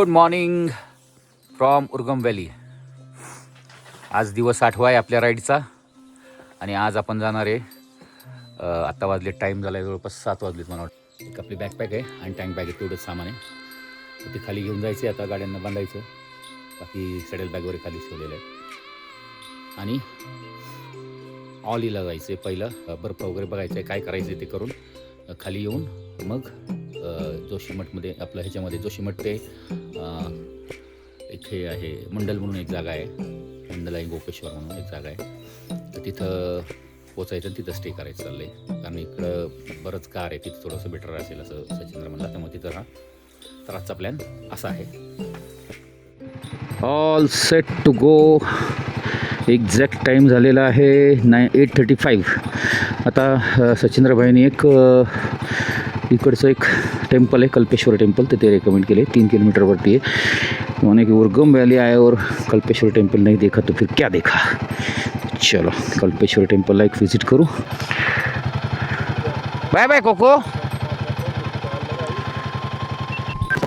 Good morning from Urgam valley. आज दिवस 8वा आहे आपल्या राईडचा आणि आज आपण जाणार आहे. आत्ता वाजले, टाईम झाला आहे जवळपास 7 वाजलेत मला वाटतं. एक आपली बॅकपॅक आहे आणि टँक बॅग आहे, तेवढंच सामान आहे. तर ते खाली घेऊन जायचं आहे, आता गाड्यांना बांधायचं. बाकी सॅडल बॅग वगैरे खाली ठेवलेलं आहे आणि ऑलीला जायचं आहे. पहिलं बर्फ वगैरे बघायचं आहे, काय करायचं आहे ते करून खाली येऊन मग जोशीमठमध्ये आपलं ह्याच्यामध्ये जोशीमठ ते एक हे आहे मंडल म्हणून एक जागा आहे, मंडल आहे गोपेश्वर म्हणून एक जागा आहे. तर तिथं पोचायचं आणि तिथं स्टे करायचं चाललं आहे. कारण इकडं बरंच कार आहे, तिथं थोडंसं बेटर असेल असं सचिंद्र म्हणला, त्यामुळे तिथं राहा. तर आजचा प्लॅन असा आहे. All set to go. Exact time झालेला आहे 8:35. आता सचिंद्रभाईंनी एक इकडचं एक टेम्पल आहे कल्पेश्वर टेम्पल, तर ते रेकमेंड केले. 3 किलोमीटरवरती आहे. मैंने कि उर्गम वैली आए और कल्पेश्वर टेम्पल नहीं देखा तो फिर क्या देखा. चलो कल्पेश्वर टेम्पलला एक विजिट करू. Bye bye cocoa.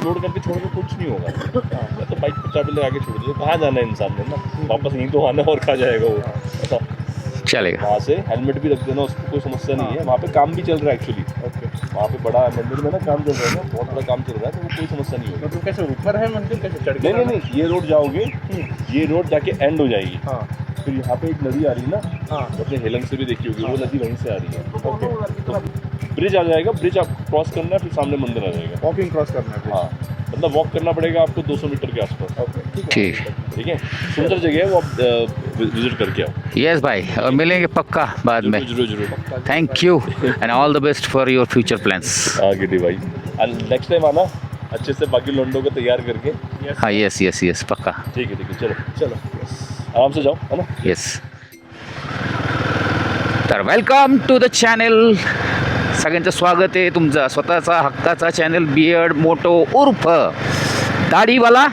रोड करके छोड़ के कुछ नहीं होगा. तो बाइक पे चाबी लगा के छोड़ दो, कहाँ जाना है इंसान ने ना, वापस यहीं तो आना और कहाँ जाएगा वो. चलेगा. वहाँ से हेलमेट भी रख देना, उसको कोई समस्या नहीं है. वहाँ पे काम भी चल रहा है एक्चुअली. वहाँ पे बड़ा मंदिर में ना काम चल रहा है ना, बहुत बड़ा काम चल रहा है, तो वो कोई समस्या नहीं होगी. मतलब कैसे ऊपर है मंदिर, कैसे चढ़ के? नहीं, ये रोड जाओगे, ये रोड जाके एंड हो जाएगी. हाँ. फिर यहाँ पे एक नदी आ रही है ना. हाँ. अपने हेलंग से भी देखी होगी, वो नदी वहीं से आ रही है. ओके. तो ब्रिज आ जाएगा, ब्रिज आप क्रॉस करना है, फिर सामने मंदिर आ जाएगा. वॉकिंग क्रॉस करना है. हाँ, मतलब वॉक करना पड़ेगा आपको 200 मीटर के आसपास. ओके. ठीक. ठीक है, सुंदर जगह है, वो आप विजिट करके आओ. यस भाई, और मिलेंगे पक्का बाद में. जरूर. Thank you end all the best for your future plans. हाँ गिटी भाई, एंड नेक्स्ट टाइम आना अच्छे से बाकी लोंडों को तैयार करके. हाँ यस पक्का. ठीक है, चलो आराम से जाओ, है ना. येस. तर वेलकम टू द चॅनल. सगळ्यांचं स्वागत आहे. तुमचा स्वतःचा हक्काचा चॅनल बियर्ड मोटो उर्फ दाढीवाला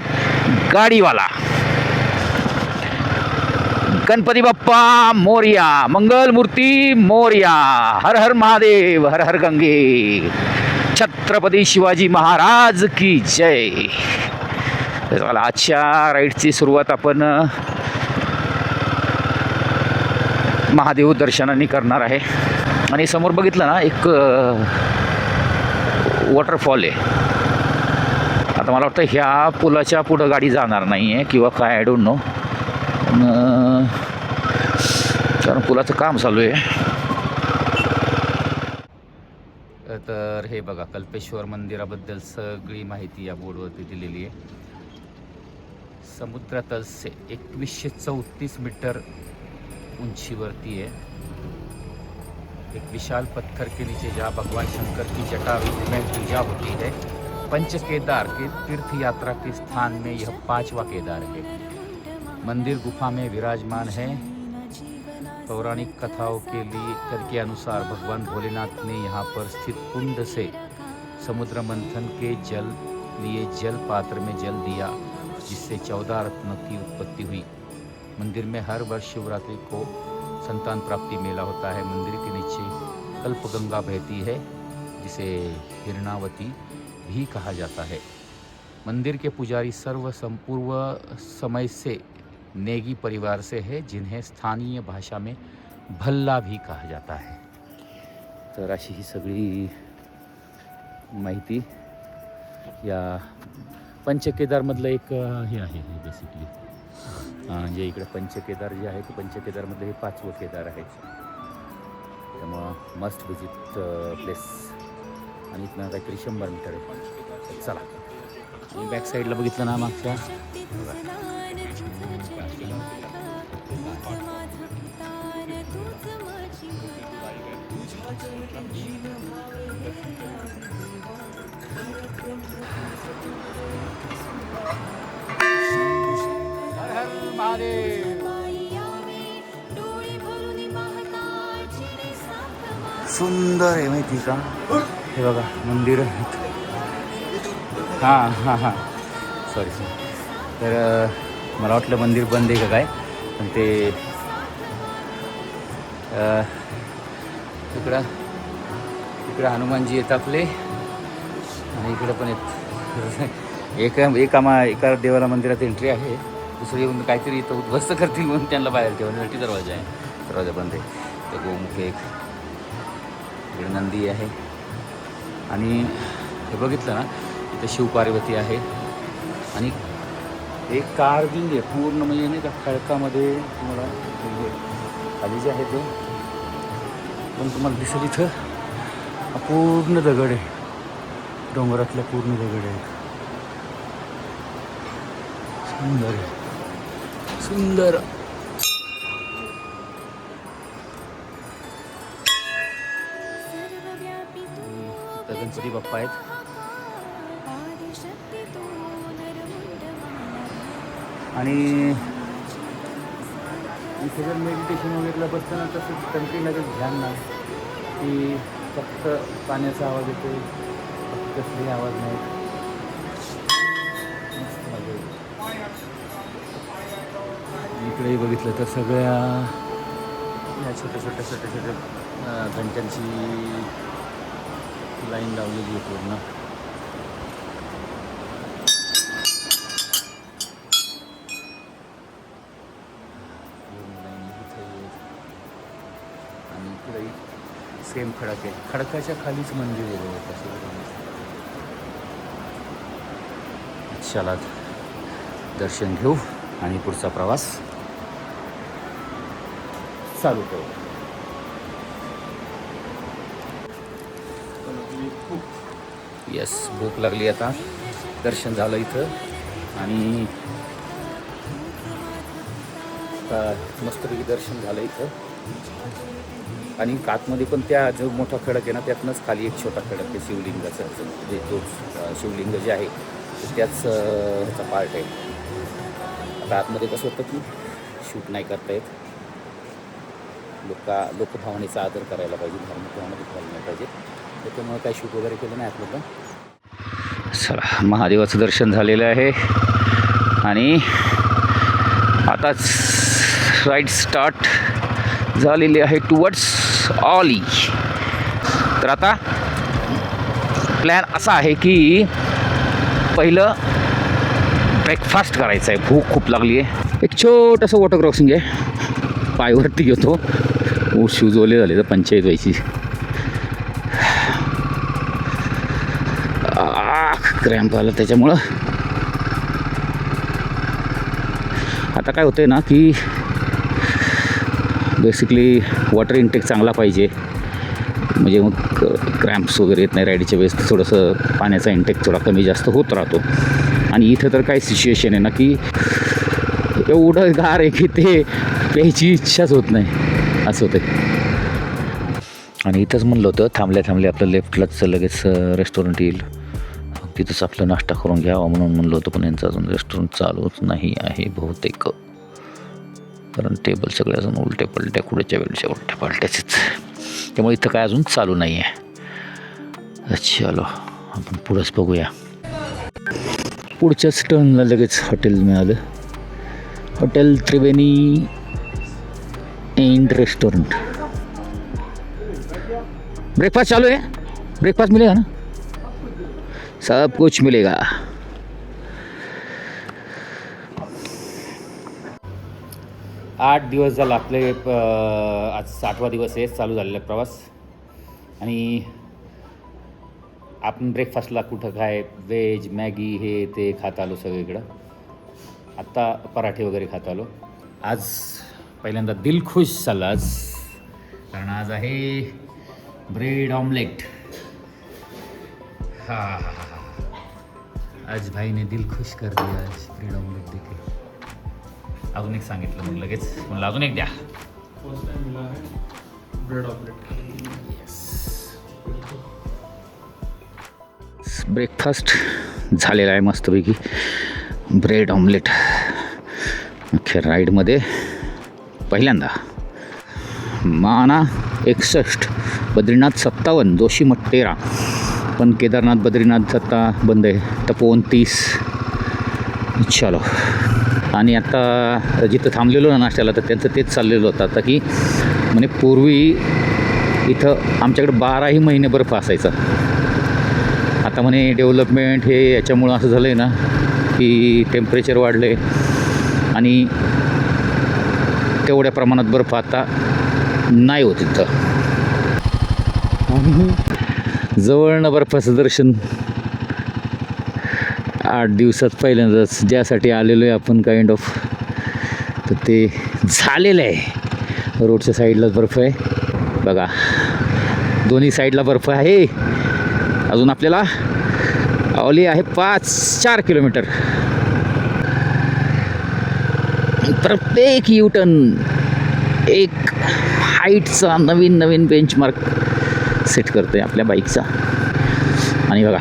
गाडीवाला. गणपती बाप्पा मोरया, मंगलमूर्ती मोरया, हर हर महादेव, हर हर गंगे, छत्रपती शिवाजी महाराज की जय. तर आजच्या राईडची सुरुवात आपण महादेव दर्शनाने करणार आहे. आणि समोर बघितलं ना एक वॉटरफॉल आहे. आता मला वाटतं ह्या पुलाच्या पुढं गाडी जाणार नाही आहे किंवा काय, आय डोंट नो, कारण पुलाचं काम चालू आहे. तर हे बघा, कल्पेश्वर मंदिराबद्दल सगळी माहिती या बोर्डवरती दिलेली आहे. समुद्रतल से 2134 मीटर ऊंचाईवरती है. एक विशाल पत्थर के नीचे जहाँ भगवान शंकर की जटा में पूजा होती है. पंच केदार के तीर्थ यात्रा के स्थान में यह 5वां केदार है. मंदिर गुफा में विराजमान है. पौराणिक कथाओं के अनुसार भगवान भोलेनाथ ने यहाँ पर स्थित कुंड से समुद्र मंथन के लिए जल पात्र में जल दिया, जिससे 14 रत्नों की उत्पत्ति हुई. मंदिर में हर वर्ष शिवरात्रि को संतान प्राप्ति मेला होता है. मंदिर के नीचे कल्पगंगा बहती है, जिसे हिरणावती भी कहा जाता है. मंदिर के पुजारी पूर्व समय से नेगी परिवार से है, जिन्हें स्थानीय भाषा में भल्ला भी कहा जाता है. तर अशी ही सगळी माहिती या पंचकेदारमधलं एक हे आहे बेसिकली. म्हणजे इकडे पंचकेदार जे आहे ते पंचकेदारमधले हे 5वं केदार आहे. त्यामुळं मस्ट विजिट प्लेस. आणि इथनं काहीतरी 100 मीटर आहे. चला, बॅक साईडला बघितलं ना मागच्या, सुंदर आहे माहिती का. हे बघा मंदिर. हां सॉरी. तर मला वाटलं मंदिर बंद आहे का काय, पण ते तिकडं हनुमानजी आहेत आपले, आणि इकडे पण आहेत. एका देवाला मंदिरात एंट्री आहे, दुसरी येऊन काहीतरी इथं उद्ध्वस्त करतील म्हणून त्यांना बाहेर ठेवण्यासाठी दरवाजा आहे. दरवाजा बंद आहे. तर गोमुख एक इकडे नंदी आहे आणि हे बघितलं ना इथं शिवपार्वती आहे आणि एक कार्विंग आहे पूर्ण, म्हणजे नाही का खडकामध्ये तुम्हाला खाली जे आहे ते पण तुम्हाला दिसेल इथं पूर्ण दगड आहे, डोंगरातल्या पूर्ण दगड आहेत. सुंदर आहे, सुंदर. गणपती बाप्पा आहेत आणि इथे जर मेडिटेशन वगैरे बसतं ना तसं कंटिन्यू ध्यान नाही की फक्त पाण्याचा आवाज येतो, फक्त कसलेही आवाज नाही. मस्त मजा येते. इकडेही बघितलं तर सगळ्या या छोट्या घंट्यांची लाईन लावलेली आहे पूर्ण. आणि इकडे सेम खडक आहे, खडकाच्या खालीच मंदिर आहे. चला दर्शन घेऊ आणि पुढचा प्रवास चालू करू. यस, भूक लागली आता. दर्शन झालं इथं आणि मस्तपैकी दर्शन झालं इथं. आणि आतमध्ये पण त्या जो मोठा खडक आहे ना त्यातनंच खाली एक छोटा खडक आहे शिवलिंगाचा, जे तो शिवलिंग जे आहे त्याच ह्याचा पार्ट आहे. आता आतमध्ये कसं होतं की शूट नाही करता येत, लोकभावनेचा आदर करायला पाहिजे, धार्मिक भावना दुखायला नाही पाहिजे, त्याच्यामुळे काही शूट वगैरे केलं नाही आतमध्ये. चला, महादेवाचं दर्शन झालेलं आहे आणि आताच राईड स्टार्ट झालेली आहे टुवर्ड्स ऑली. तर आता प्लॅन असा आहे की पहिलं ब्रेकफास्ट करायचं आहे, भूक खूप लागली आहे. एक छोटंसं वॉटर क्रॉसिंग आहे, पायवरती घेतो, शूज ओले झाले तर पंचायत व्हायची. क्रॅम्प आलं त्याच्यामुळं. आता काय होतं आहे ना की बेसिकली वॉटर इंटेक चांगला पाहिजे, म्हणजे मग क्रॅम्प्स वगैरे येत नाही. राईडच्या वेळेस थोडंसं पाण्याचा इंटेक थोडा कमी जास्त होत राहतो. आणि इथं तर काय सिच्युएशन आहे ना की एवढं गार आहे की ते प्यायची इच्छाच होत नाही, असं होतं. आणि इथंच म्हणलं होतं थांबल्या आपलं लेफ्टलाच लगेच रेस्टॉरंट येईल, तिथंच आपलं नाश्ता करून घ्यावा म्हणून म्हणलं होतं. पण यांचं अजून रेस्टॉरंट चालूच नाही आहे बहुतेक, कारण टेबल सगळे अजून उलटे पलट्या, कुठेच्या वेळेच्या उलट्या पलट्याचेच, त्यामुळे इथं काय अजून चालू नाही आहे. चलो आपण पुढंच बघूया. पुढच्याच टर्नला लगेच हॉटेल मिळालं, हॉटेल त्रिवेणी एंड रेस्टॉरंट. ब्रेकफास्ट चालू है, ब्रेकफास्ट मिलेगा ना, सब कुछ मिलेगा. आठ दिवस झाला आपले, आज 8वा दिवस आहे चालू झालेला प्रवास. आणि आपण ब्रेकफास्टला कुठं काय व्हेज मॅगी हे ते खात आलो सगळीकडं. आत्ता पराठे वगैरे खात आलो. आज पहिल्यांदा दिलखुश झाला आज, कारण आज आहे ब्रेड ऑमलेट. हाँ, आज भाई ने दिल खुश कर दिया. आज ब्रेड ऑमलेट देखे अजून एक सांगितलं, मग लगेच म्हणलं अजून एक द्या. फर्स्ट टाइम मिला है ब्रेड ऑमलेट. ब्रेकफास्ट झालेला आहे मस्तपैकी, ब्रेड ऑमलेट. अखेर राईडमध्ये पहिल्यांदा. माना 61, बद्रीनाथ 57, जोशीमठ 13, पण केदारनाथ बद्रीनाथ आता बंद आहे. तपोवन 30. चलो. आणि आता जिथं थांबलेलो ना नाश्त्याला तर त्यांचं तेच चाललेलं होतं आता की म्हणजे पूर्वी इथं आमच्याकडे 12ही महिने बर्फ असायचा, आता म्हणे डेव्हलपमेंट हे याच्यामुळं असं झालं आहे ना की टेम्परेचर वाढलं आहे आणि तेवढ्या प्रमाणात बर्फ आता नाही होत इथं. आणि जवळनं बर्फाचं दर्शन 8 दिवसात पहिल्यांदाच ज्यासाठी आलेलो आहे आपण काइंड ऑफ, तर ते झालेलं आहे. रोडच्या साईडलाच बर्फ आहे बघा, दोन्ही साईडला बर्फ आहे. अजून आपल्याला ऑली आहे 4 किलोमीटर. प्रत्येक युटर्न एक हाईटचा नवीन बेंचमार्क सेट करतो आहे आपल्या बाईकचा. आणि बघा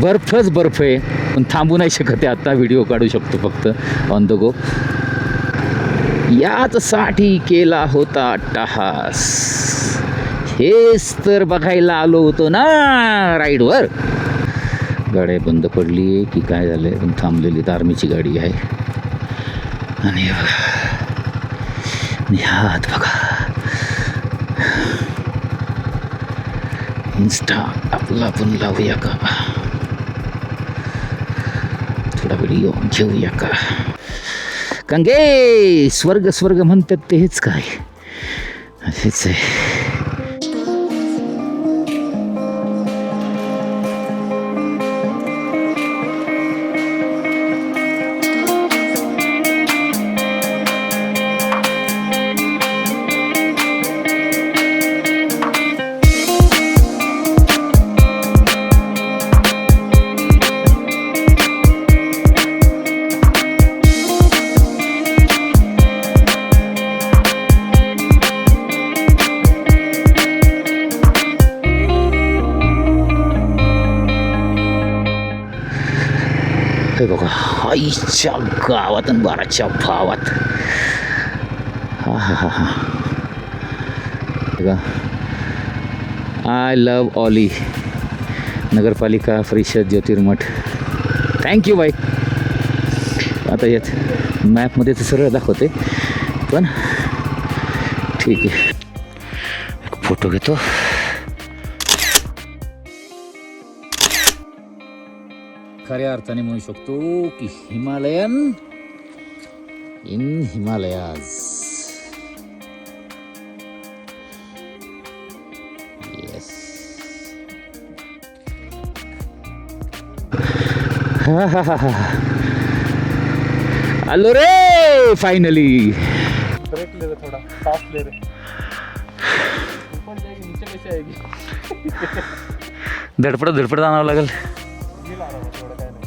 बर्फच बर्फ आहे, पण थांबू नाही शकत आहे. आता व्हिडिओ काढू शकतो फक्त ऑन द गो. याचसाठी केला होता अट्टहास, हेच तर बघायला आलो होतो ना राईडवर. गाड्या बंद पडली आहे की काय झालं आहे, पण थांबलेली तर आर्मीची गाडी आहे. आणि हात बघा, इन्स्टा आपला पण लावूया का, थोडा व्हिडिओ घेऊया का. कंगे स्वर्ग स्वर्ग म्हणतात ते हेच काय, हेच आहे. हे बघा, आईच्या गावात आणि 12च्या भावात. हा बघा, आय लव ऑली. नगरपालिका परिषद ज्योतिर्मठ. थँक्यू बाई. आता यात मॅपमध्ये तर सरळ दाखवते, पण ठीक आहे. एक फोटो घेतो. खऱ्या अर्थाने म्हणू शकतो की हिमालयन इन हिमालयाज. येस. आलो रे फाइनली. ब्रेक ले रहे, थोड़ा सांस ले रहे. ऊपर जाएगी, नीचे कैसे आएगी? धडपड आणावं लागेल. ये ला रहा हूँ थोड़ा, काय नाही.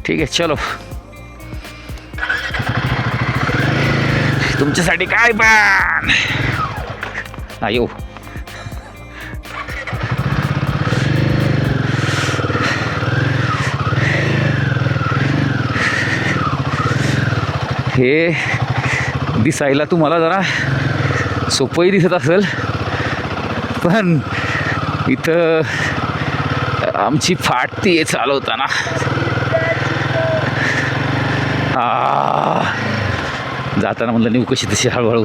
ठीक आहे, चलो. तुमच्यासाठी काय पण आयो. हे दिसायला तुम्हाला जरा सोपंही दिसत असेल, पण इथं आमची फाटती आहे चालवताना. जाताना म्हणलं नेऊ कशी तशी हळूहळू.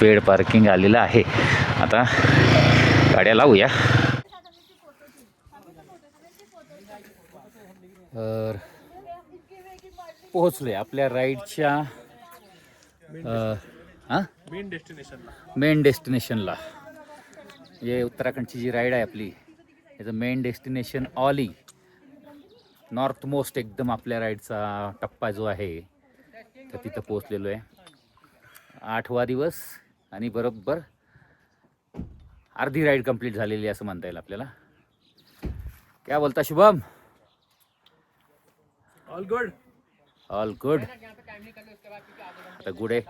पेड पार्किंग आलेलं आहे. आता गाड्या लावूया. तर पोहोचलोय आपल्या राईडच्या मेन डेस्टिनेशनला. हे उत्तराखंडची जी राईड आहे आपली, याचं मेन डेस्टिनेशन ऑली. नॉर्थ मोस्ट एकदम आपल्या राईडचा टप्पा जो आहे, तर तिथं पोहोचलेलो आहे. 8वा दिवस आणि बरोबर अर्धी राईड कंप्लीट झालेली आहे असं म्हणता येईल आपल्याला. क्या बोलता Shubham? All good. All good. आता गुड आहे,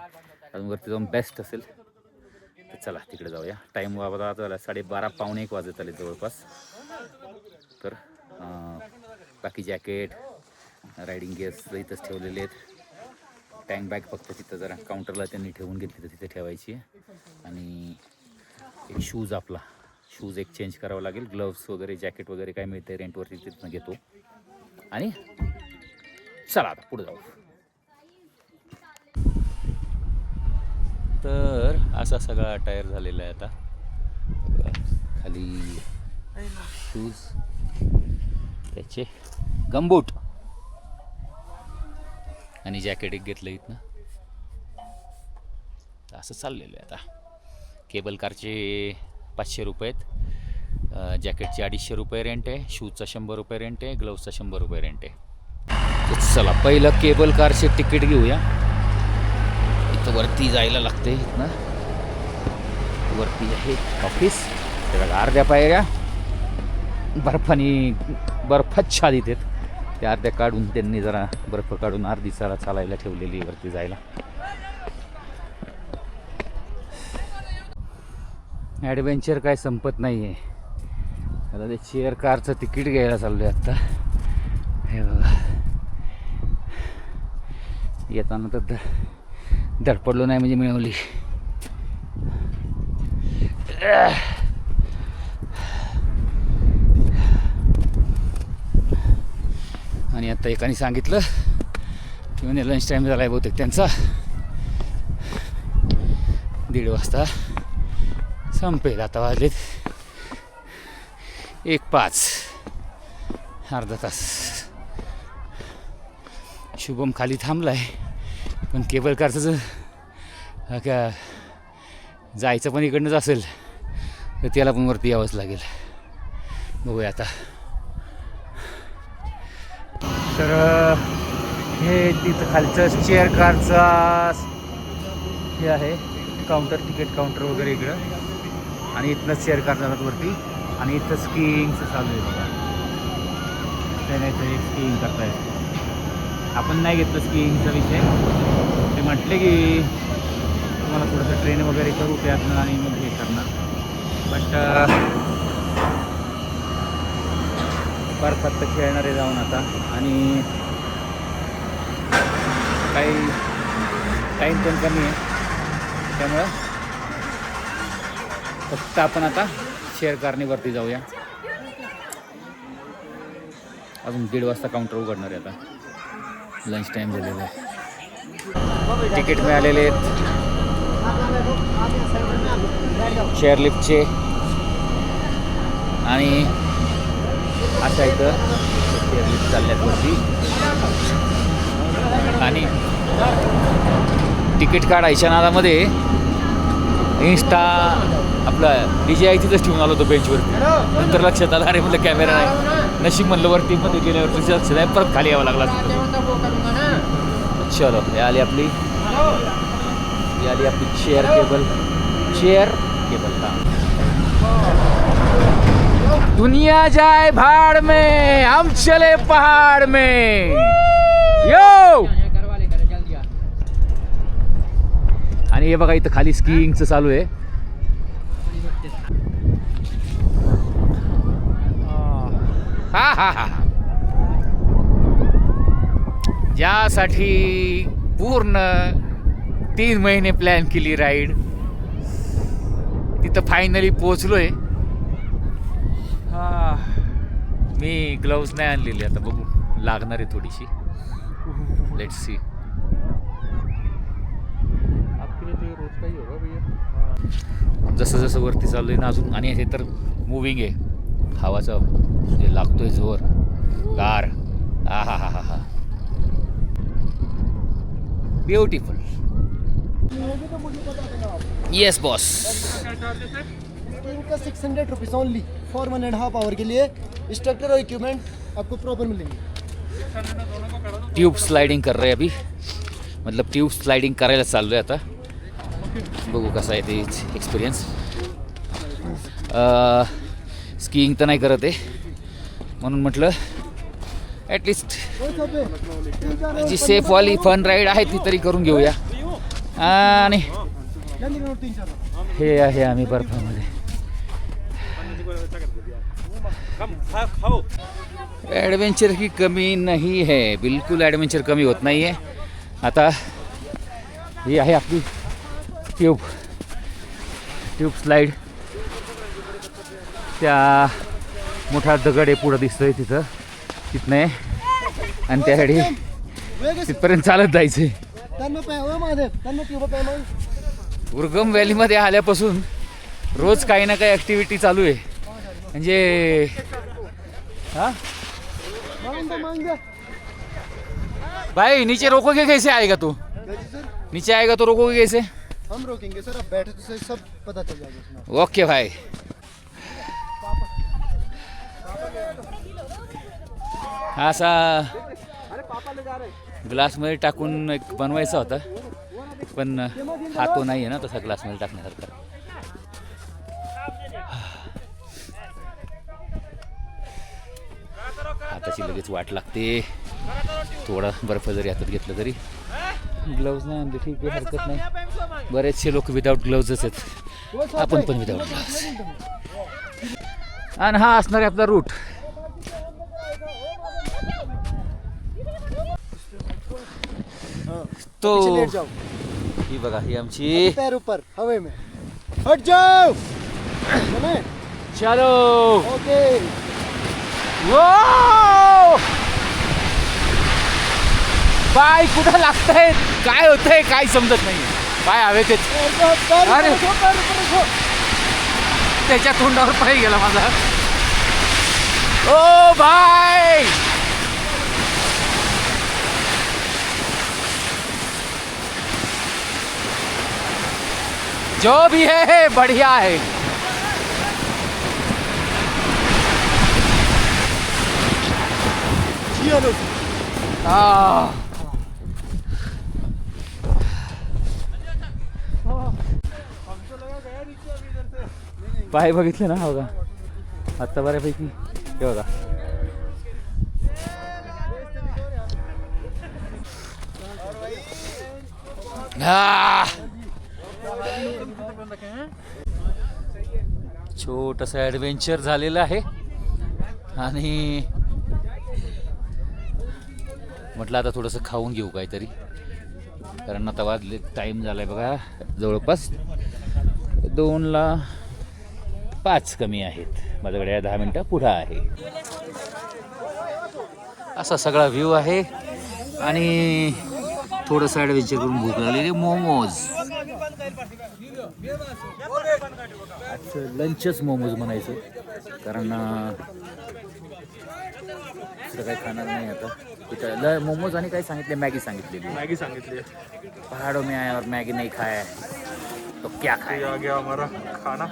अजून वरती जाऊन बेस्ट असेल. तर चला तिकडे जाऊया. टाईम बाबा झाला 12:30 पावणे 1 वाजत आले जवळपास. तर बाकी जॅकेट, रायडिंग गिअर्स इथंच ठेवलेले आहेत. टँक बॅग फक्त तिथं जरा काउंटरला त्यांनी ठेवून घेतली तर तिथे ठेवायची आहे. आणि एक शूज, आपला शूज एक चेंज करावं लागेल. ग्लव्स वगैरे, जॅकेट वगैरे काय मिळते रेंटवरती तिथनं घेतो. आणि चला आता पुढे जाऊ. तर असा सगळा टायर झालेला आहे आता. खाली शूज, त्याचे गमबूट आणि जॅकेट एक घेतलं इथनं. असं चाललेलं आहे आता. केबल कारचे 500 रुपये आहेत, जॅकेटचे 250 रुपये रेंट आहे, शूजचा 100 रुपये रेंट आहे, ग्लव्सचा 100 रुपये रेंट आहे. तर चला पहिलं केबल कारचे तिकीट घेऊया. इथं वरती जायला लागते. इथनं वरती आहे ऑफिस. त्याला अर्ध्या पायऱ्या बर्फाच्छादित आहेत. त्या अर्ध्या काढून त्यांनी जरा बर्फ काढून अर्धी चालायला ठेवलेली वरती जायला. ॲडव्हेंचर काय संपत नाही आहे. आता ते चेअर कारचं तिकीट घ्यायला चाललो आहे आत्ता. हे बघा, येताना तर धडपडलो नाही म्हणजे मिळवली. आणि आता एकाने सांगितलं की म्हणजे लंच टाईम झाला आहे बहुतेक त्यांचा, 1:30 वाजता संपेल. आता वाजलेत 1:05, अर्धा तास. शुभम खाली थांबला आहे, पण केबल कारचं काय जायचं पण इकडनंच असेल तर त्याला पण वरती यावंच लागेल. बघूया आता. तर हे तिथं खालचं चेअर कारचा हे आहे काउंटर, तिकीट काउंटर वगैरे इकडं. आणि इथनंच चेअर कार जातात वरती. आणि इथं स्कीइंगचं चालू आहे बघा. ते नाही तर स्कीइंग करतायत. आपण नाही घेतलं स्कीइंगचा विषय. ते म्हटले की तुम्हाला थोडंसं ट्रेन वगैरे करू त्यातनं आणि मग हे करणार. बट बर्फात तर खेळणार आहे जाऊन आता. आणि काही टाईम पण कमी आहे, त्यामुळं फक्त आपण आता शेअर कारने वरती जाऊया. अजून 1:30 वाजता काउंटर उघडणार आहे. आता लंच टाईम झालेला आहे. तिकीट मिळालेले आहेत चेअरलिफ्टचे. आणि अशा इथं चेअरलिफ्ट चालल्यात वरती. आणि तिकीट काढायच्या नादामध्ये इन्स्टा आपलं DJI तिथंच ठेवून आलो होतो बेंचवरती. नंतर लक्षात आलं, अरे म्हणलं कॅमेरा नाही. नशीब म्हणलं वरती मध्ये गेल्यावरती लक्षात आहे, परत खाली यावं लागला. चलो, हे आली आपली चेअर केबल का. दुनिया जाए भाड़ में, हम चले पहाड़ में. यो. आणि हे बघा इथं खाली स्कीइंगचं चालू आहे. हा हा हा. ज्यासाठी पूर्ण 3 महिने प्लॅन केली राईड, तिथं फायनली पोचलोय. हा, मी ग्लव्स नाही आणलेली. आता बघू, लागणार आहे थोडीशी. Let's see. जसं जसं वरती चालू आहे ना अजून. आणि हे तर मुव्हिंग आहे. हवाचा जे लागतोय जोर, गार. हा हा हा हा हा. Beautiful. Yes boss. 600 rupees only for 1.5 आवर के लिए. इंस्ट्रक्टर और इक्विपमेंट आपको प्रॉपर मिलेंगे. ट्यूब स्लाइडिंग कर रहे अभी, मतलब ट्यूब स्लाइडिंग करायला चाललो आहे आता. बघू कसा आहे ते एक्सपिरियन्स. स्कीइंग तर नाही करत आहे, म्हणून म्हटलं ॲटलिस्ट जी सेफवाली फन राईड आहे ती तरी करून घेऊया. आणि हे आहे आम्ही बर्फामध्ये. ॲडव्हेंचर की कमी नाही है, बिलकुल ॲडव्हेंचर कमी होत नाही आहे. आता ही आहे आपली ट्यूब स्लाईड. त्या मोठा दगड आहे पुढं दिसतोय तिथं, तिथनं आहे. आणि त्यासाठी तिथपर्यंत चालत जायचं आहे. उर्गम व्हॅलीमध्ये आल्यापासून रोज काही ना काही ॲक्टिव्हिटी चालू आहे. म्हणजे हाँ मांगा भाई नीचे रोकोगे कैसे आएगा तू सर नीचे आएगा तो रोकोगे कैसे हम रोकेंगे सर, अब बैठे तो सब पता चल जाएगा उसमें। ओके भाई हा असा ग्लासमध्ये टाकून एक बनवायचा होता पण हा तो नाही आहे ना तसा ग्लासमध्ये टाकण्यासारखा. हाताची लगेच वाट लागते. थोडा बर्फ जरी हातात घेतलं तरी ग्लव्ज नाही आणले ठीक आहे हरकत नाही. बरेचसे लोक विदाऊट ग्लव्जच आहेत, आपण पण विदाऊट ग्लव्ज. आणि हा असणार आहे आपला रूट. तो पीछे लेट जाओ, ही बघा ही आमची. पैर ऊपर हवे में, हट जाओ. चले चलो ओके. वो पाय कुठं लागतंय काय होतंय काय समजत नाही. पाय हवेत अरे त्याच्या तोंडावर पाय गेला माझा. ओ भाई जो भी है बढ़िया है. आ पाय बघितले ना बघा आत्ता बऱ्यापैकी हे बघा. छोटंसं ॲडव्हेंचर झालेलं आहे आणि म्हटलं आता थोडंसं खाऊन घेऊ काहीतरी कारण आता वाजले टाईम झाला आहे बघा जवळपास 2:05 कमी आहेत. माझ्याकडे 10 मिनटं पुढं आहे. असा सगळा व्ह्यू आहे आणि थोडंसं ॲडव्हेंचर करून भूक लागलेली. मोमोज आजचं लंचच मोमोज म्हणायचं कारण दुसरं काही खाणार नाही आता. तिथं मोमोज आणि काय सांगितले मॅगी सांगितलेली. मैगी सांगितली. पहाड़ों में आए और मैगी नहीं खाया तो क्या खाए. आ गया हमारा खाना.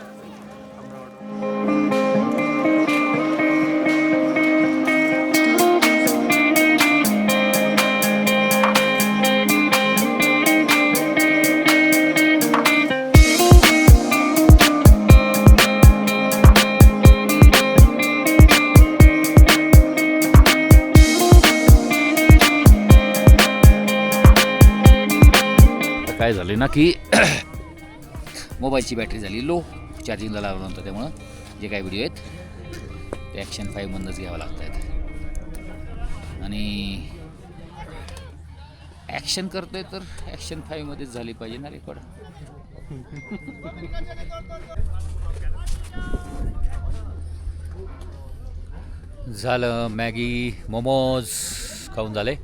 काय झालं ना की मोबाईलची बॅटरी झाली लो. चार्जिंगला लावलं नव्हतं त्यामुळं जे काही व्हिडिओ आहेत ते ॲक्शन 5मधूनच घ्यावं लागत आहेत आणि ॲक्शन करतोय तर ॲक्शन 5मध्येच झाली पाहिजे ना रेकॉर्ड. झालं मॅगी मोमोज खाऊन झाले.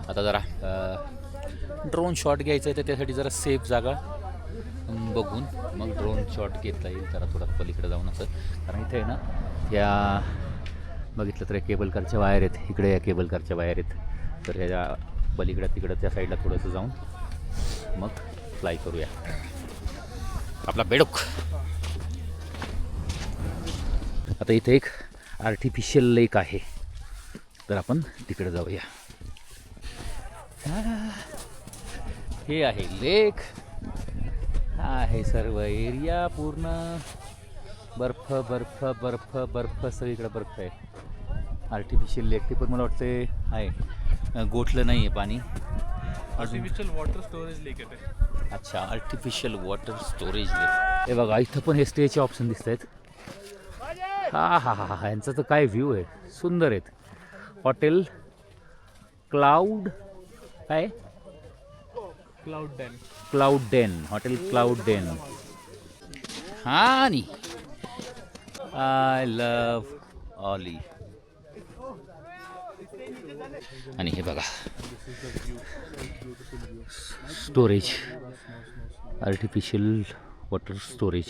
आता जरा ड्रोन शॉट घ्यायचं आहे तर त्यासाठी जरा सेफ जागा बघून मग ड्रोन शॉट घेता येईल जरा थोडा पलीकडे जाऊन असं. कारण इथे आहे ना या बघितलं तर केबल कारच्या वायर आहेत इकडे. या केबल कारच्या वायर आहेत तर ह्या पलीकडं तिकडं त्या साईडला थोडंसं जाऊन मग फ्लाय करूया आपला बेडूक. आता इथे एक आर्टिफिशियल लेक आहे तर आपण तिकडे जाऊया. हे आहे लेक. हा आहे सर्व एरिया पूर्ण बर्फ बर्फ बर्फ बर्फ सगळीकडे बर्फ आहे. आर्टिफिशियल लेक ते पण मला वाटते आहे गोठलं नाही आहे पाणी. आर्टिफिशियल वॉटर स्टोरेज लेक आहे. अच्छा आर्टिफिशियल वॉटर स्टोरेज लेक. हे बघा इथं पण हे स्टेचे ऑप्शन दिसत आहेत. हा हा हा हा यांचा तर काय व्ह्यू आहे सुंदर आहेत. हॉटेल क्लाउड काय cloud den. Hotel cloud den. आणि आय लव्ह ऑली. आणि हे बघा स्टोरेज आर्टिफिशियल वॉटर स्टोरेज.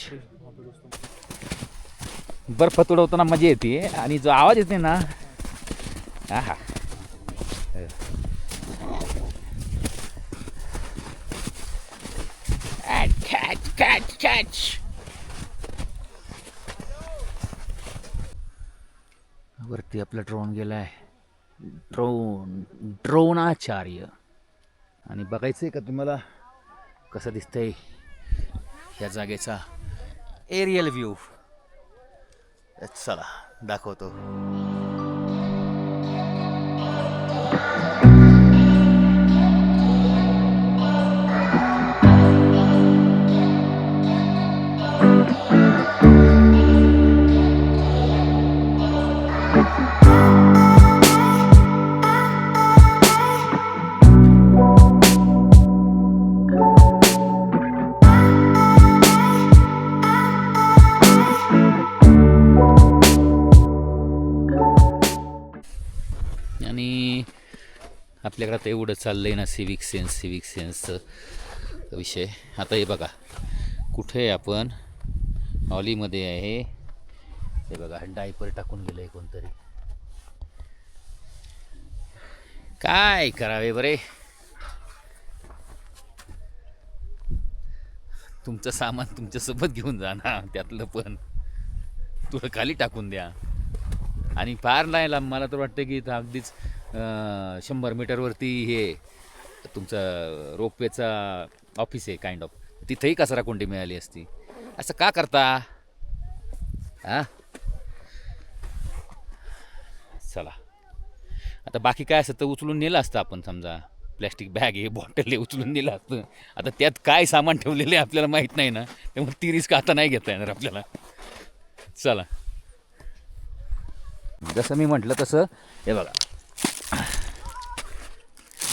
बर्फ तुडवताना मजा येते आणि जो आवाज येते ना आहा कॅच कॅच कॅच. वरती आपला ड्रोन गेलाय. ड्रोनाचार्य. आणि बघायचंय का तुम्हाला कसं दिसतंय या जागेचा एरियल व्ह्यू. चला दाखवतो. आणि आपल्याकडे आता एवढं चाललं आहे ना सिविक सेन्सचं विषय. आता हे बघा कुठे आहे आपण, हॉलीमध्ये आहे. हे बघा डायपर टाकून गेलं आहे कोणतरी. काय करावे बरे. तुमचं सामान तुमच्यासोबत घेऊन जा ना, त्यातलं पण तुला खाली टाकून द्या. आणि फार नाही लांब, मला तर वाटतं की इथं अगदीच 100 मीटरवरती हे तुमचं रोपवेचा ऑफिस आहे काइंड ऑफ. तिथंही कचरा कोंडी मिळाली असती. असं का करता हां. चला आता बाकी काय असतं तर उचलून नेलं असतं आपण. समजा प्लॅस्टिक बॅग आहे, बॉटल आहे, उचलून नेलं असतं. आता त्यात काय सामान ठेवलेलं आहे आपल्याला माहीत नाही ना, त्यामुळे ती रिस्क आता नाही घेता येणार आपल्याला. चला जसं मी म्हटलं तसं हे बघा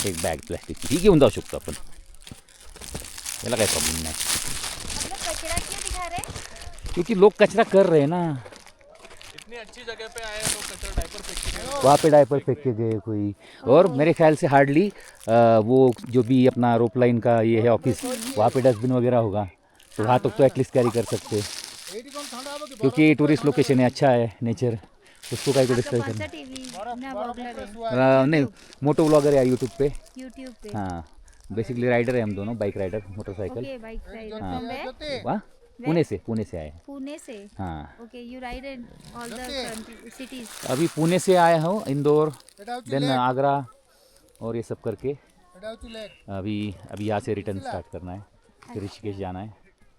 एक बॅग प्लॅस्टिक ही घेऊन जाऊ शकतो आपण. याला काही प्रॉब्लेम नाही. कचरा क्यों दिखा रहे? क्योंकि लोग कचरा कर रहे हैं ना. इतनी अच्छी जगह पे आए लोग कचरा डायपर फेंक के गए। वहाँ पे डायपर फेंक के गए कोई. और मेरे ख्याल से हार्डली वो जो भी अपना रोप लाइन का ये है ऑफिस, वहाँ पे डस्टबिन वगैरह होगा तो वहाँ तक तो एटलीस्ट कैरी कर सकते. क्योंकि टूरिस्ट लोकेशन है, अच्छा है नेचर, उसको काय को डिस्टर्ब कौन सा करना. टीवी ना ब्लॉगर है? नहीं मोटो ब्लॉगर है यूट्यूब पे. यूट्यूब पे. हाँ बेसिकली राइडर है हम दोनों, bike rider motorcycle. Okay bike ride. हाँ. From where? वाह पुणे से आए हैं. पुणे से. हाँ okay you ride in all the cities. अभी पुणे से आया हूँ, इंदौर देन आगरा और ये सब करके अभी यहाँ से रिटर्न स्टार्ट करना है. फिर ऋषिकेश जाना है.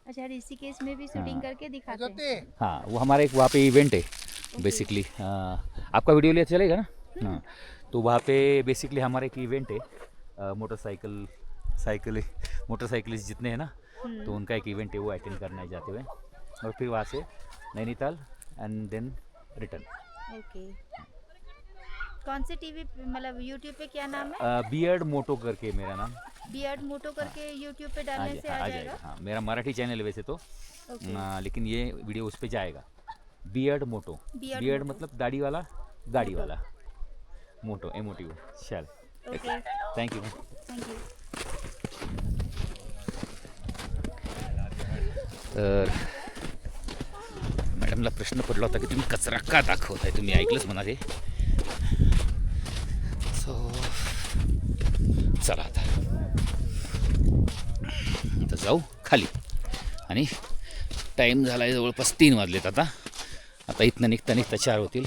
अच्छा ऋषिकेश में भी शूटिंग करके दिखाते हैं. हाँ वो हमारा एक वहाँ पे इवेंट है बेसिकली. आपका वीडियो लिया चलेगा ना. हाँ तो वहाँ पे बेसिकली हमारा एक इवेंट है. मोटरसाइकिलिस्ट जितने हैं ना, तो उनका एक इवेंट है, वो अटेंड करने जाते हुए. और फिर वहाँ से Nainital and then return. Okay कौन से टीवी मतलब यूट्यूब पे क्या नाम है? बियर्ड मोटो करके मेरा नाम. बियर्ड मोटो करके यूट्यूब पे डालने से आ जाएगा. हाँ मेरा मराठी चैनल है वैसे तो. ओके. लेकिन ये वीडियो उस पर जाएगा. Beard motor. बियर्ड मतलब दाढ़ी वाला, गाड़ी वाला. मोटो एमोटिव. चल okay thank you. Thank you. तर मॅडमला प्रश्न पडला होता की तुम्ही कचरा का दाखवताय. तुम्ही ऐकलंच म्हणा रे. सो चला आता जाऊ खाली. आणि टाईम झाला आहे जवळपास 3 वाजलेत. आता इथनं निघता 4 होतील.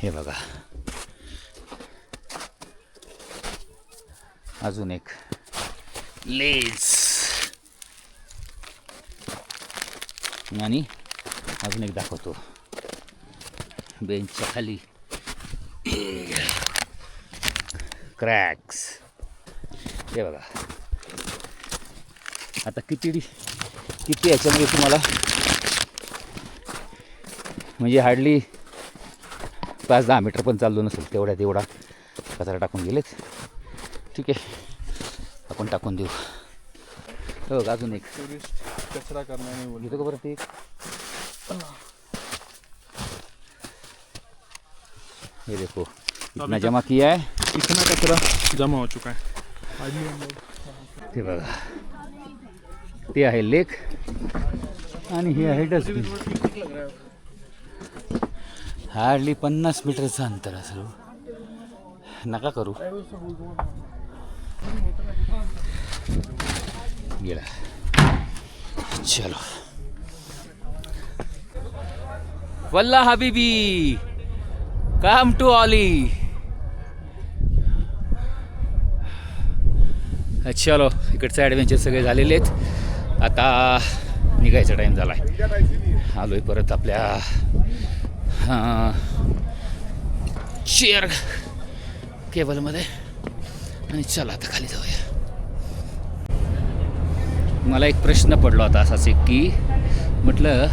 हे बघा अजून एक लेज आणि अजून एक दाखवतो बेंचच्या खाली क्रॅक्स. हे बघा आता किती याच्यामध्ये तुम्हाला म्हणजे हार्डली 5-10 मीटर पण चाललो नसेल तेवढा कचरा टाकून गेलेत. ठीक आहे आपण टाकून देऊ. हो अजून एक टूरिस्ट कचरा करना नहीं बोले. घेतो का बरं ते. ये देखो इतना जमा किया है. इतना कचरा जमा हो चुका है. आज ही हम लोग ते बघा ते आहे लेक आणि हे आहे डस्टबिन. हार्डली 50 मीटरचं अंतर असेल. नका करू. गेला. चलो वल्ला हबीबी कम टू ऑली. चलो इकडचे ॲडव्हेंचर सगळे झालेले आहेत. आता निघायचा टाईम झाला आहे. आलो आहे परत आपल्या चेअर केबलमध्ये आणि चला आता खाली जाऊया. मला एक प्रश्न पडला होता असाच एक की म्हटलं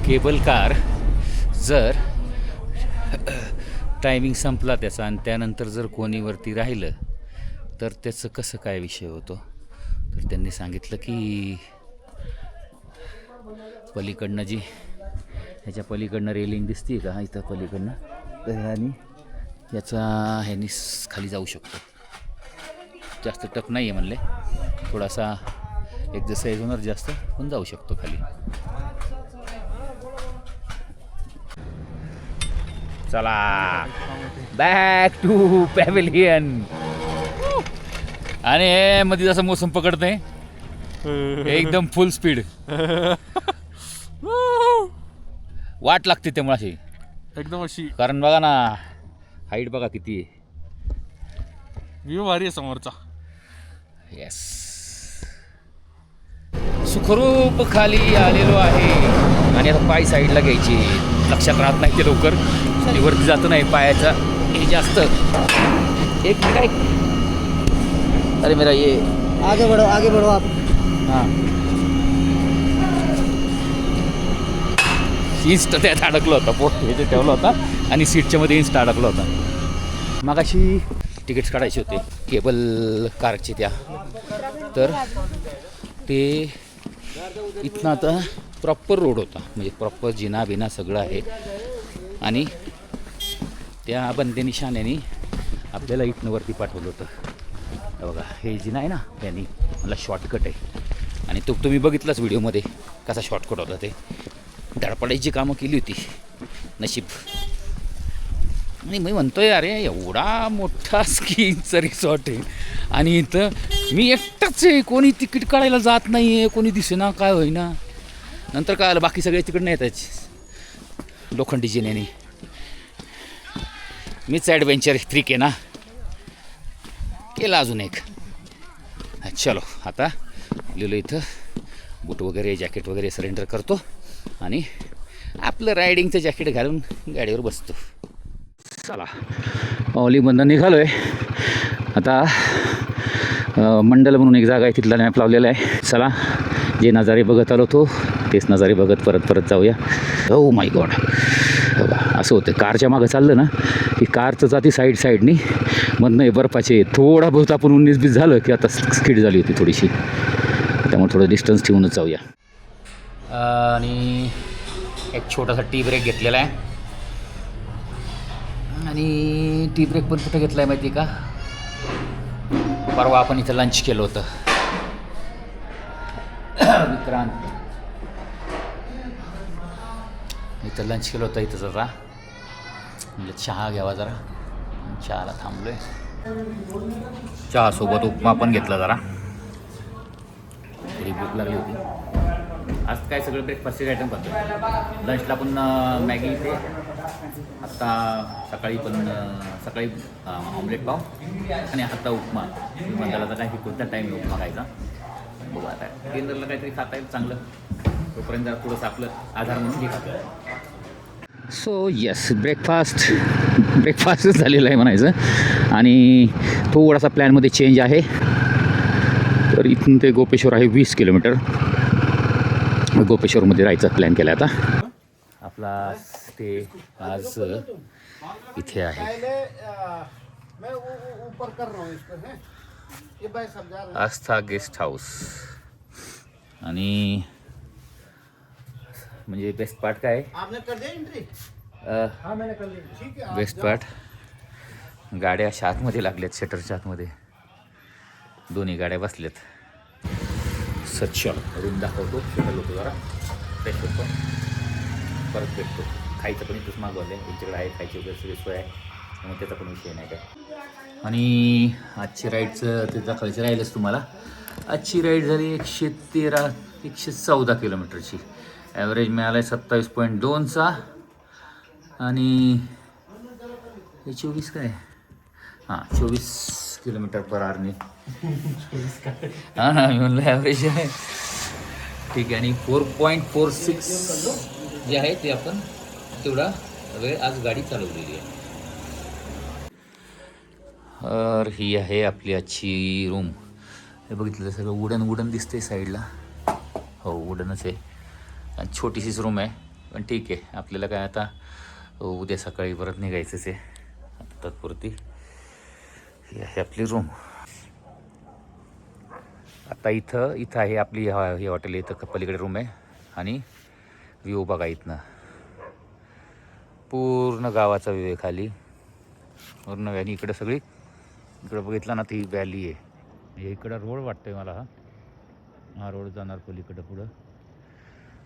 केबल कार जर टायमिंग संपला त्याचा आणि त्यानंतर जर कोणी वरती राहिलं तर त्याचं कसं काय विषय होतो. तर त्यांनी सांगितलं की पलीकडनं जी ह्याच्या पलीकडनं रेलिंग दिसते का इथं पलीकडनं तर ह्यानी याचा ह्यानी खाली जाऊ शकतो. जास्त टफ नाही आहे म्हणले. थोडासा एक्झरसाईज होणार जास्त पण जाऊ शकतो खाली. चला बॅक टू पॅव्हिलियन. आणि हे मध्ये जसं मोसम पकडतंय एकदम फुल स्पीड. वाट लागते त्यामुळे अशी एकदम अशी. कारण बघा ना हाईट बघा किती आहे. व्ह्यू भारी आहे समोरचा. येस सुखरूप खाली आलेलो आहे. आणि आता पाय साईडला घ्यायची. लक्षात राहत नाही ते लवकर. वरती जात नाही पायाचा हे जास्त. एक मिनिट. अरे मेरा ये आगे बढ़ो आप. हां इन्स्ट त्यात अडकला होता. पोट हे जे ठेवला होता आणि सीटच्या मध्ये इन्स्ट अडकला होता. मगाशी तिकीट्स काढायचे होते केबल कारचे त्या. तर ते इथनं आता प्रॉपर रोड होता म्हणजे प्रॉपर जिना बिना सगळं आहे. आणि त्या बंदे निशाण्याने आपल्याला इथनं वरती पाठवलं होतं. बघा हे जिना आहे ना त्यांनी मला शॉर्टकट आहे. आणि तो तुम्ही बघितलाच व्हिडिओमध्ये कसा शॉर्टकट होता. ते धडपडायची कामं केली होती नशीब. आणि मी म्हणतोय अरे एवढा मोठा स्कीचा रिसॉर्ट आहे आणि इथं मी एकटाच आहे. कोणी तिकीट काढायला जात नाही आहे. कोणी दिसेना काय होईना. नंतर काय आलं बाकी सगळे तिकडं नाही येतात लोखंडी जिन्याने. मीच ॲडव्हेंचर फ्रीक आहे ना. केला अजून एक. चलो आता लिहिलं इथं बूट वगैरे जॅकेट वगैरे सरेंडर करतो आणि आपलं रायडिंगचं जॅकेट घालून गाडीवर बसतो. चला ऑलीमधनं निघालो आहे आता. मंडल म्हणून एक जागा आहे तिथला मॅप लावलेला आहे. चला जे नजारे बघत आलो तो तेच नजारे बघत परत जाऊया. ओ माय गॉड बघा असं होतं. कारच्या मागं चाललं ना की कारचं जाती साईडनी मधनं हे बर्फाचे थोडा बहुत आपण 19-20 झालं की आता स्किड झाली होती थोडीशी. त्यामुळे थोडं डिस्टन्स ठेवूनच जाऊया. आणि एक छोटासा टी ब्रेक घेतलेला आहे. आणि टी ब्रेक पण कुठं घेतला आहे माहिती आहे का. परवा आपण इथं लंच केलं होतं विक्रांत. इथं लंच केलं होतं इथंच. आता म्हणजे चहा घ्यावा जरा. चहाला थांबलो आहे. चहासोबत उपमा पण घेतला जरा. थोडी भूक लागली होती. आज काय सगळं ब्रेकफास्टचे आयटम करतो. लंचला पण मॅगी इथे. आत्ता सकाळी ऑमलेट पाव आणि आता उपमा. मंदाला काय कोणता टाईम आहे उपमा खायचा. बघू आता केंद्रला काहीतरी खाता येईल चांगलं. तोपर्यंत जरा थोडंसं आपलं आधार म्हणून हे खातो. सो येस ब्रेकफास्टच झालेलं आहे म्हणायचं. आणि थोडासा प्लॅनमध्ये चेंज आहे. तर इथून ते गोपेश्वर आहे 20 किलोमीटर. गोपेश्वरमध्ये राहायचा प्लॅन केला आता. आपला स्टे आज इथे आहे. आस्था गेस्ट हाऊस. आणि म्हणजे बेस्ट पार्ट काय आहे बेस्ट पार्ट गाड्या अशा आतमध्ये लागल्यात. शटरच्या आतमध्ये दोन्ही गाड्या बसल्यात. सच्चा रूम दाखवतो. शटल होतो जरा फ्रेश होतो परत भेटतो. खायचं पण इथंच मागवलं आहे, त्यांच्याकडे आहे खायची वगैरे सगळी सोय आहे, त्यामुळे त्याचा पण विषय नाही काय. आणि आजची राईडचं ते दाखवायचं राहिलंच तुम्हाला. आजची राईड झाली 114 किलोमीटरची. ॲव्हरेज मिळाला आहे 27.2चा आणि हे 24 काय, हां 24 किलोमीटर पर आवरने. हां ना, मी म्हणलं ॲव्हरेज आहे ठीक आहे. आणि 4.46 जे आहे ते आपण तेवढा वेळ आज गाडी चालवलेली आहे. तर ही आहे आपली आजची रूम. हे बघितलं सगळं वुडन दिसते साईडला. हो वुडनच आहे आणि छोटीशीच रूम आहे, पण ठीक आहे. आपल्याला काय आता उद्या सकाळी परत निघायचंच आहे. आता तात्पुरती ही आहे आपली रूम. आता इथं आहे आपली ही हॉटेल. इथं पलीकडे रूम आहे आणि व्ह्यू बघा इथनं पूर्ण गावाचा व्ह्यू आहे खाली पूर्ण. आणि इकडं सगळी इकडं बघितलं ना ती व्हॅली आहे. म्हणजे इकडं रोड वाटतोय मला, हा रोड जाणार पलीकडं पुढं.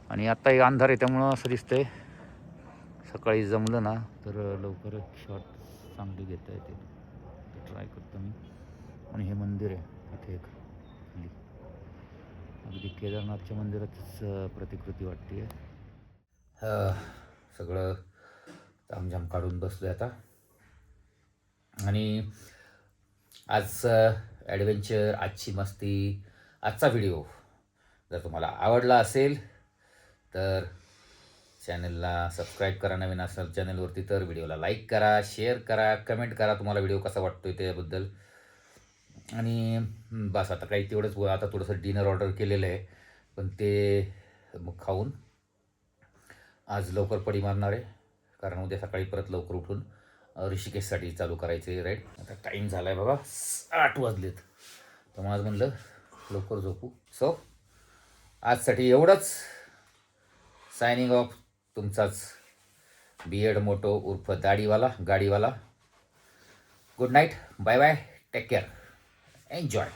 आणि आत्ता हे अंधार आहे त्यामुळं असं दिसतंय. सकाळी जमलं ना तर लवकर शॉट चांगली घेता येते, तर ट्राय करतो मी. आणि हे मंदिर आहे इथे एक खाली, अगदी केदारनाथच्या मंदिराचीच प्रतिकृती वाटते. सगळं तामझाम काढून बसलो आहे आता. आणि आज ॲडव्हेंचर, आजची मस्ती, आजचा व्हिडिओ जर तुम्हाला आवडला असेल तर चॅनलला सबस्क्राईब करा. नवीन असाल चॅनलवरती तर व्हिडिओला लाईक करा, शेअर करा, कमेंट करा तुम्हाला व्हिडिओ कसा वाटतोय त्याबद्दल. आणि बस आता काही तेवढंच. आता थोडंसं डिनर ऑर्डर केलेलं आहे, पण ते मग खाऊन आज लवकर पडी मारणार आहे, कारण उद्या सकाळी परत लवकर उठून ऋषिकेशसाठी चालू करायचे राईड. आता टाईम झाला आहे बघा 8 वाजलेत, तर मग आज म्हणलं लवकर झोपू. सो आजसाठी एवढंच. सायनिंग ऑफ, तुमचाच बियर्ड मोटो उर्फ दाढीवाला गाडीवाला. Good night, bye bye, take care, enjoy.